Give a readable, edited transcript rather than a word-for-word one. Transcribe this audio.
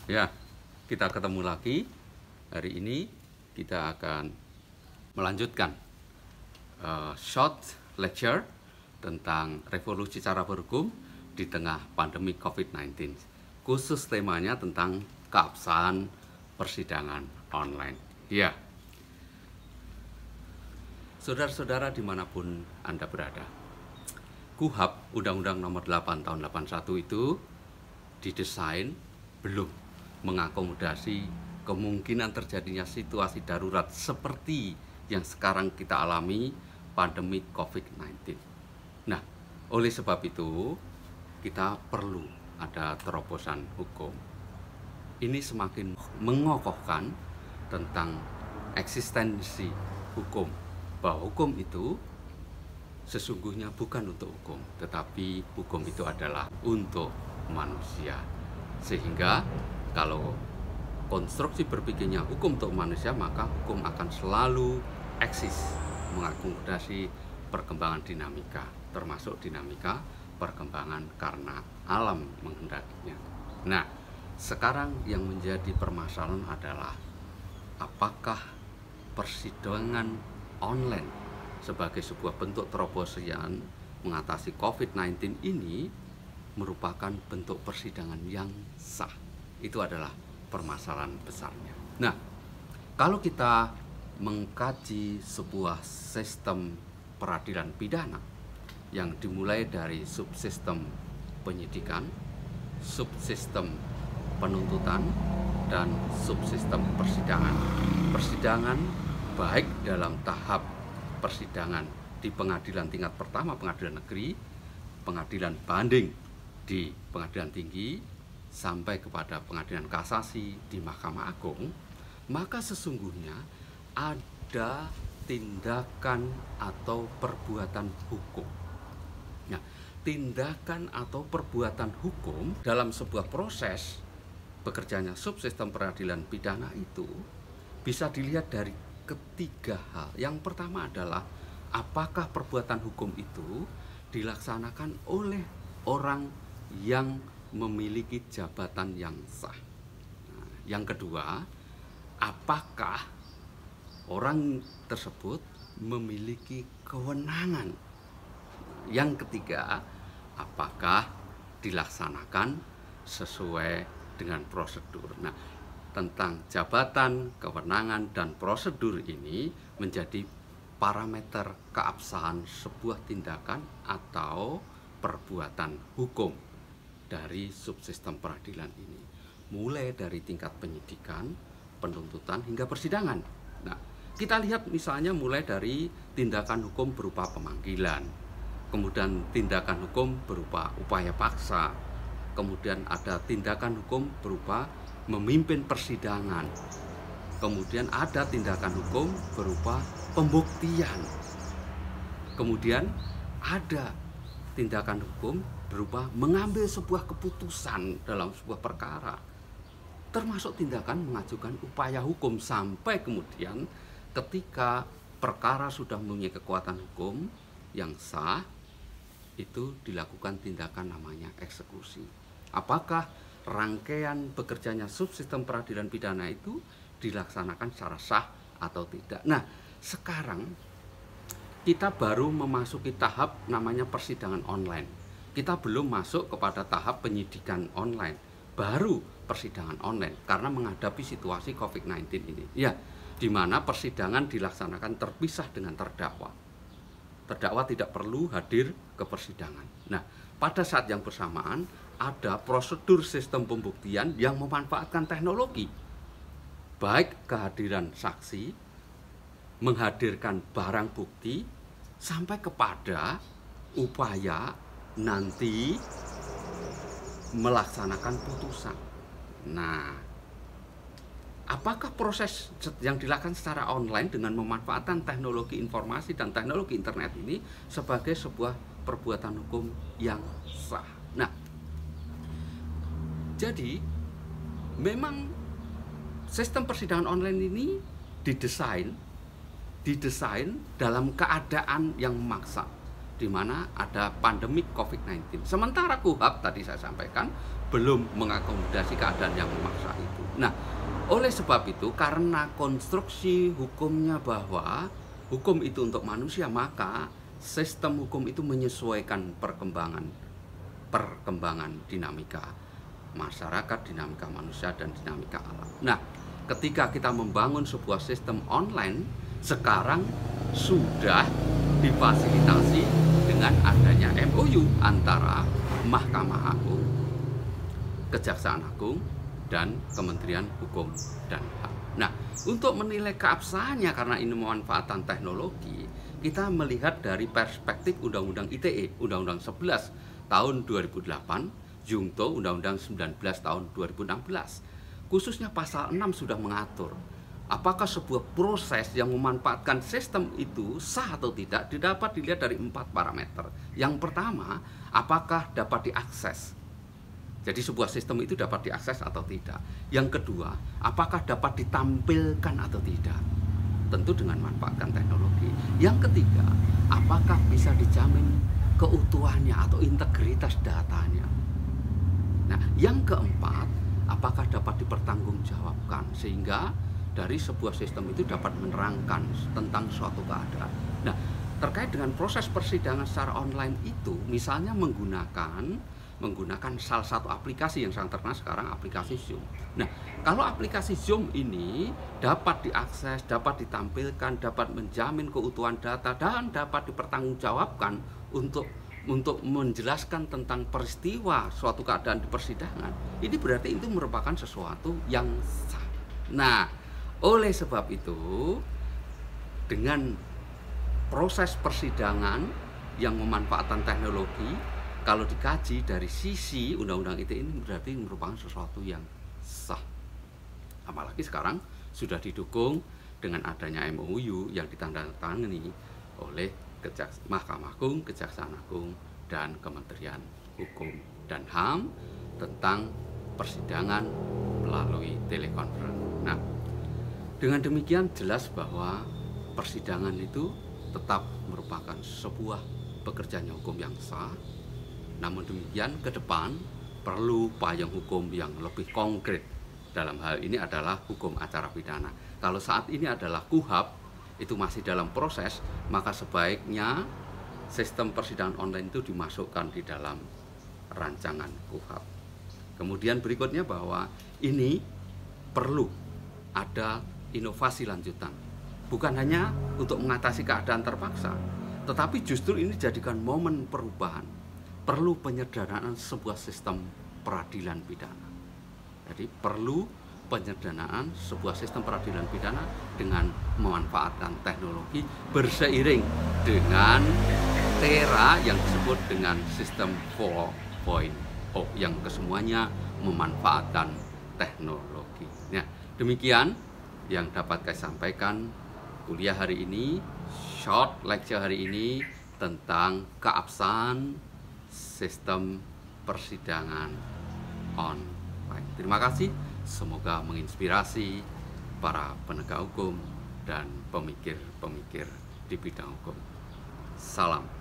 Ya, kita ketemu lagi. Hari ini kita akan melanjutkan short lecture tentang revolusi cara berhukum di tengah pandemi COVID-19. Khusus temanya tentang keabsahan persidangan online. Ya, saudara-saudara dimanapun Anda berada, KUHP Undang-Undang Nomor 8 Tahun 81 itu didesain belum mengakomodasi kemungkinan terjadinya situasi darurat seperti yang sekarang kita alami, pandemi COVID-19. Nah, oleh sebab itu kita perlu ada terobosan hukum. Ini semakin mengokohkan tentang eksistensi hukum, bahwa hukum itu sesungguhnya bukan untuk hukum, tetapi hukum itu adalah untuk manusia. Sehingga kalau konstruksi berpikirnya hukum untuk manusia, maka hukum akan selalu eksis mengakomodasi perkembangan dinamika, termasuk dinamika perkembangan karena alam menghendakinya. Nah, sekarang yang menjadi permasalahan adalah apakah persidangan online sebagai sebuah bentuk terobosan mengatasi COVID-19 ini merupakan bentuk persidangan yang sah. Itu adalah permasalahan besarnya. Nah, kalau kita mengkaji sebuah sistem peradilan pidana yang dimulai dari subsistem penyidikan, subsistem penuntutan, dan subsistem persidangan. Persidangan baik dalam tahap persidangan di pengadilan tingkat pertama, pengadilan negeri, pengadilan banding di pengadilan tinggi, sampai kepada pengadilan kasasi di Mahkamah Agung, maka sesungguhnya ada tindakan atau perbuatan hukum. Nah, tindakan atau perbuatan hukum dalam sebuah proses bekerjanya subsistem peradilan pidana itu bisa dilihat dari ketiga hal. Yang pertama adalah apakah perbuatan hukum itu dilaksanakan oleh orang yang memiliki jabatan yang sah. Nah, yang kedua, apakah orang tersebut memiliki kewenangan. Yang ketiga, apakah dilaksanakan sesuai dengan prosedur. Nah, tentang jabatan, kewenangan, dan prosedur ini menjadi parameter keabsahan sebuah tindakan atau perbuatan hukum dari subsistem peradilan ini, mulai dari tingkat penyidikan, penuntutan, hingga persidangan. Nah, kita lihat misalnya mulai dari tindakan hukum berupa pemanggilan, kemudian tindakan hukum berupa upaya paksa, kemudian ada tindakan hukum berupa memimpin persidangan, kemudian ada tindakan hukum berupa pembuktian, kemudian ada tindakan hukum berupa mengambil sebuah keputusan dalam sebuah perkara, termasuk tindakan mengajukan upaya hukum, sampai kemudian ketika perkara sudah mempunyai kekuatan hukum yang sah, itu dilakukan tindakan namanya eksekusi. Apakah rangkaian bekerjanya subsistem peradilan pidana itu dilaksanakan secara sah atau tidak? Nah, sekarang kita baru memasuki tahap namanya persidangan online. Kita belum masuk kepada tahap penyidikan online, baru persidangan online karena menghadapi situasi COVID-19 ini. Ya, di mana persidangan dilaksanakan terpisah dengan terdakwa. Terdakwa tidak perlu hadir ke persidangan. Nah, pada saat yang bersamaan ada prosedur sistem pembuktian yang memanfaatkan teknologi, baik kehadiran saksi, menghadirkan barang bukti, sampai kepada upaya nanti melaksanakan putusan. Nah, apakah proses yang dilakukan secara online dengan memanfaatkan teknologi informasi dan teknologi internet ini sebagai sebuah perbuatan hukum yang sah? Nah, jadi memang sistem persidangan online ini didesain dalam keadaan yang memaksa, di mana ada pandemik COVID-19. Sementara KUHP tadi saya sampaikan belum mengakomodasi keadaan yang memaksa itu. Nah, oleh sebab itu karena konstruksi hukumnya bahwa hukum itu untuk manusia, maka sistem hukum itu menyesuaikan perkembangan dinamika masyarakat, dinamika manusia, dan dinamika alam. Nah, ketika kita membangun sebuah sistem online, sekarang sudah difasilitasi dengan adanya MOU antara Mahkamah Agung, Kejaksaan Agung, dan Kementerian Hukum dan HAM. Nah, untuk menilai keabsahannya karena ini memanfaatkan teknologi, kita melihat dari perspektif Undang-Undang ITE, Undang-Undang 11 tahun 2008, Junto Undang-Undang 19 tahun 2016. Khususnya pasal 6 sudah mengatur apakah sebuah proses yang memanfaatkan sistem itu sah atau tidak dapat dilihat dari 4 parameter. Yang pertama, apakah dapat diakses. Jadi sebuah sistem itu dapat diakses atau tidak. Yang kedua, apakah dapat ditampilkan atau tidak. Tentu dengan memanfaatkan teknologi. Yang ketiga, apakah bisa dijamin keutuhannya atau integritas datanya. Nah, yang keempat, apakah dapat dipertanggungjawabkan sehingga dari sebuah sistem itu dapat menerangkan tentang suatu keadaan. Nah, terkait dengan proses persidangan secara online itu, misalnya menggunakan salah satu aplikasi yang sangat terkenal sekarang, aplikasi Zoom. Nah, kalau aplikasi Zoom ini dapat diakses, dapat ditampilkan, dapat menjamin keutuhan data, dan dapat dipertanggungjawabkan untuk menjelaskan tentang peristiwa suatu keadaan di persidangan, ini berarti itu merupakan sesuatu yang sah. Nah, oleh sebab itu, dengan proses persidangan yang memanfaatkan teknologi, kalau dikaji dari sisi Undang-Undang ITE ini berarti merupakan sesuatu yang sah. Apalagi sekarang sudah didukung dengan adanya MOU yang ditandatangani oleh Mahkamah Agung, Kejaksaan Agung, dan Kementerian Hukum dan HAM tentang persidangan melalui telekonferensi. Nah, dengan demikian jelas bahwa persidangan itu tetap merupakan sebuah pekerjaan hukum yang sah. Namun demikian, ke depan perlu payung hukum yang lebih konkret. Dalam hal ini adalah hukum acara pidana. Kalau saat ini adalah KUHP, itu masih dalam proses, maka sebaiknya sistem persidangan online itu dimasukkan di dalam rancangan KUHP. Kemudian berikutnya bahwa ini perlu ada inovasi lanjutan. Bukan hanya untuk mengatasi keadaan terpaksa, tetapi justru ini dijadikan momen perubahan. Perlu penyederhanaan sebuah sistem peradilan pidana. Jadi perlu penyederhanaan sebuah sistem peradilan pidana dengan memanfaatkan teknologi berseiring dengan era yang disebut dengan sistem 4.0 yang kesemuanya memanfaatkan teknologi. Nah, demikian yang dapat saya sampaikan kuliah hari ini, short lecture hari ini tentang keabsahan sistem persidangan online. Terima kasih, semoga menginspirasi para penegak hukum dan pemikir-pemikir di bidang hukum. Salam.